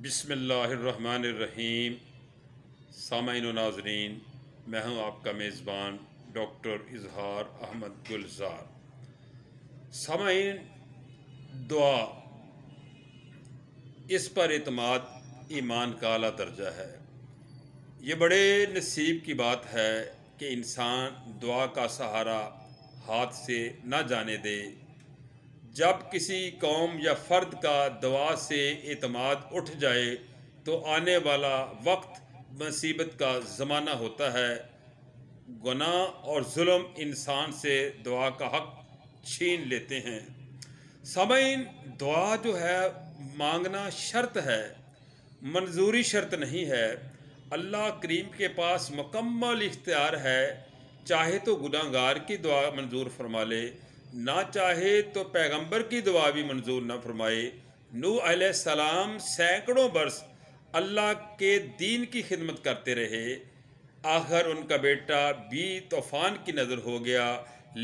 بسم اللہ الرحمن الرحیم۔ سامعین و ناظرین، میں ہوں آپ کا میزبان ڈاکٹر اظہار احمد گلزار۔ سامعین، دعا، اس پر اعتماد ایمان کا اعلیٰ درجہ ہے۔ یہ بڑے نصیب کی بات ہے کہ انسان دعا کا سہارا ہاتھ سے نہ جانے دے۔ جب کسی قوم یا فرد کا دعا سے اعتماد اٹھ جائے تو آنے والا وقت مصیبت کا زمانہ ہوتا ہے۔ گناہ اور ظلم انسان سے دعا کا حق چھین لیتے ہیں۔ سامعین، دعا جو ہے مانگنا شرط ہے، منظوری شرط نہیں ہے۔ اللہ کریم کے پاس مکمل اختیار ہے، چاہے تو گناہ گار کی دعا منظور فرما لے، نہ چاہے تو پیغمبر کی دعا بھی منظور نہ فرمائے۔ نوح علیہ السلام سینکڑوں برس اللہ کے دین کی خدمت کرتے رہے، آخر ان کا بیٹا بھی طوفان کی نظر ہو گیا،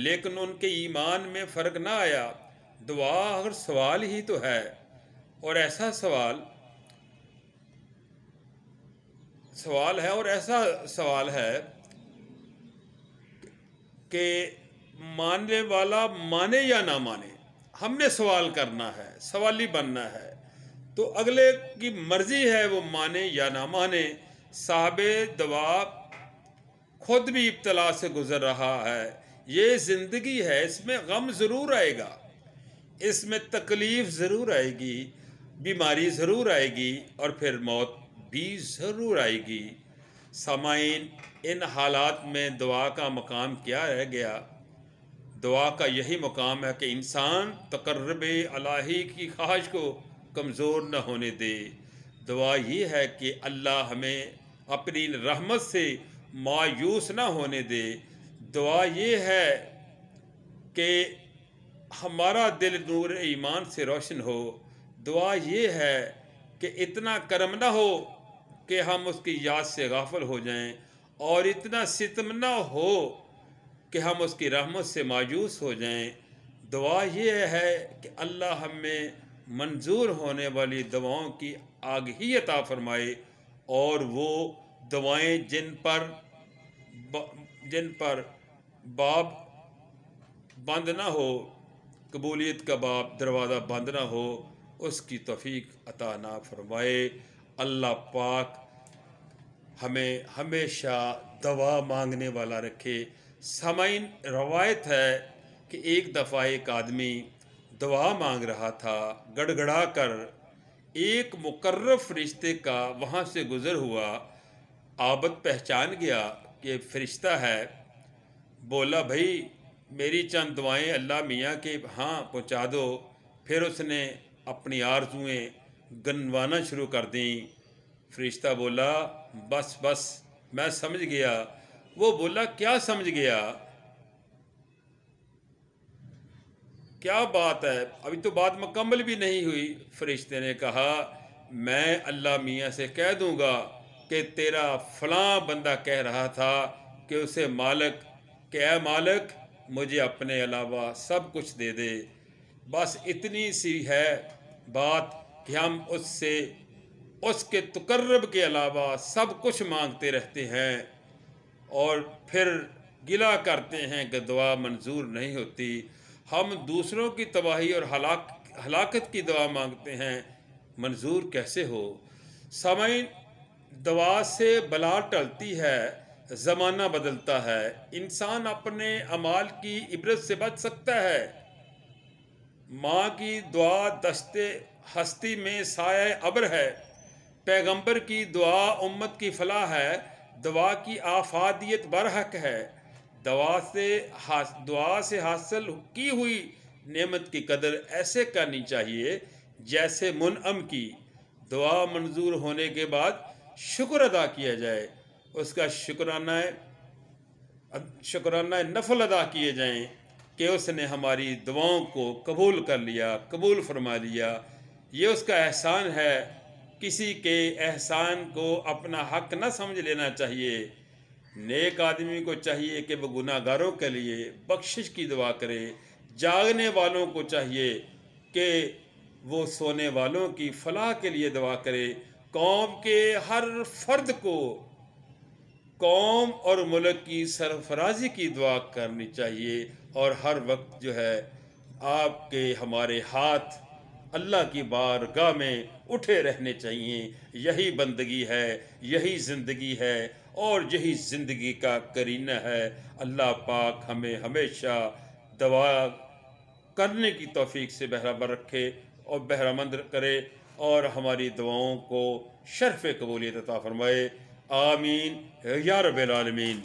لیکن ان کے ایمان میں فرق نہ آیا۔ دعا اگر سوال ہی تو ہے، اور ایسا سوال ہے کہ ماننے والا مانے یا نہ مانے، ہم نے سوال کرنا ہے، سوالی بننا ہے، تو اگلے کی مرضی ہے وہ مانے یا نہ مانے۔ صاحب دعا خود بھی ابتلا سے گزر رہا ہے۔ یہ زندگی ہے، اس میں غم ضرور آئے گا، اس میں تکلیف ضرور آئے گی، بیماری ضرور آئے گی، اور پھر موت بھی ضرور آئے گی۔ سامعین، ان حالات میں دعا کا مقام کیا رہ گیا؟ دعا کا یہی مقام ہے کہ انسان تقرب الہی کی خواہش کو کمزور نہ ہونے دے۔ دعا یہ ہے کہ اللہ ہمیں اپنی رحمت سے مایوس نہ ہونے دے۔ دعا یہ ہے کہ ہمارا دل نور ایمان سے روشن ہو۔ دعا یہ ہے کہ اتنا کرم نہ ہو کہ ہم اس کی یاد سے غافل ہو جائیں، اور اتنا ستم نہ ہو کہ ہم اس کی رحمت سے مایوس ہو جائیں۔ دعا یہ ہے کہ اللہ ہمیں منظور ہونے والی دعاؤں کی آگہی عطا فرمائے، اور وہ دعائیں جن پر باب بند نہ ہو، قبولیت کا باب دروازہ بند نہ ہو، اس کی توفیق عطا نہ فرمائے۔ اللہ پاک ہمیں ہمیشہ دعا مانگنے والا رکھے۔ سامعین، روایت ہے کہ ایک دفعہ ایک آدمی دعا مانگ رہا تھا، گڑ گڑا کر ایک مقرب فرشتے کا وہاں سے گزر ہوا۔ عابد پہچان گیا کہ فرشتہ ہے، بولا، بھائی میری چند دعائیں اللہ میاں کے ہاں پہنچا دو۔ پھر اس نے اپنی آرزوئیں گنوانا شروع کر دیں۔ فرشتہ بولا، بس بس میں سمجھ گیا۔ وہ بولا، کیا سمجھ گیا؟ کیا بات ہے؟ ابھی تو بات مکمل بھی نہیں ہوئی۔ فرشتے نے کہا، میں اللہ میاں سے کہہ دوں گا کہ تیرا فلاں بندہ کہہ رہا تھا کہ اسے اے مالک مجھے اپنے علاوہ سب کچھ دے دے۔ بس اتنی سی ہے بات کہ ہم اس سے اس کے تقرب کے علاوہ سب کچھ مانگتے رہتے ہیں، اور پھر گلہ کرتے ہیں کہ دعا منظور نہیں ہوتی۔ ہم دوسروں کی تباہی اور ہلاکت کی دعا مانگتے ہیں، منظور کیسے ہو؟ سامعین، دعا سے بلا ٹلتی ہے، زمانہ بدلتا ہے، انسان اپنے اعمال کی عبرت سے بچ سکتا ہے۔ ماں کی دعا دشت ہستی میں سایہ ابر ہے، پیغمبر کی دعا امت کی فلاح ہے، دعا کی افادیت برحق ہے۔ دعا سے حاصل کی ہوئی نعمت کی قدر ایسے کرنی چاہیے جیسے منعم کی۔ دعا منظور ہونے کے بعد شکر ادا کیا جائے، اس کا شکرانہ نفل ادا کیے جائیں کہ اس نے ہماری دعاؤں کو قبول کر لیا، قبول فرما لیا۔ یہ اس کا احسان ہے۔ کسی کے احسان کو اپنا حق نہ سمجھ لینا چاہیے۔ نیک آدمی کو چاہیے کہ وہ گناہ گاروں کے لیے بخشش کی دعا کرے۔ جاگنے والوں کو چاہیے کہ وہ سونے والوں کی فلاح کے لیے دعا کرے. قوم کے ہر فرد کو قوم اور ملک کی سرفرازی کی دعا کرنی چاہیے، اور ہر وقت جو ہے آپ کے ہمارے ہاتھ اللہ کی بارگاہ میں اٹھے رہنے چاہیے. یہی بندگی ہے، یہی زندگی ہے، اور یہی زندگی کا کرینہ ہے. اللہ پاک ہمیں ہمیشہ دعا کرنے کی توفیق سے بہرہ رکھے اور بہرہ مند کرے، اور ہماری دعاؤں کو شرف قبولیت عطا فرمائے. آمین یا رب العالمین.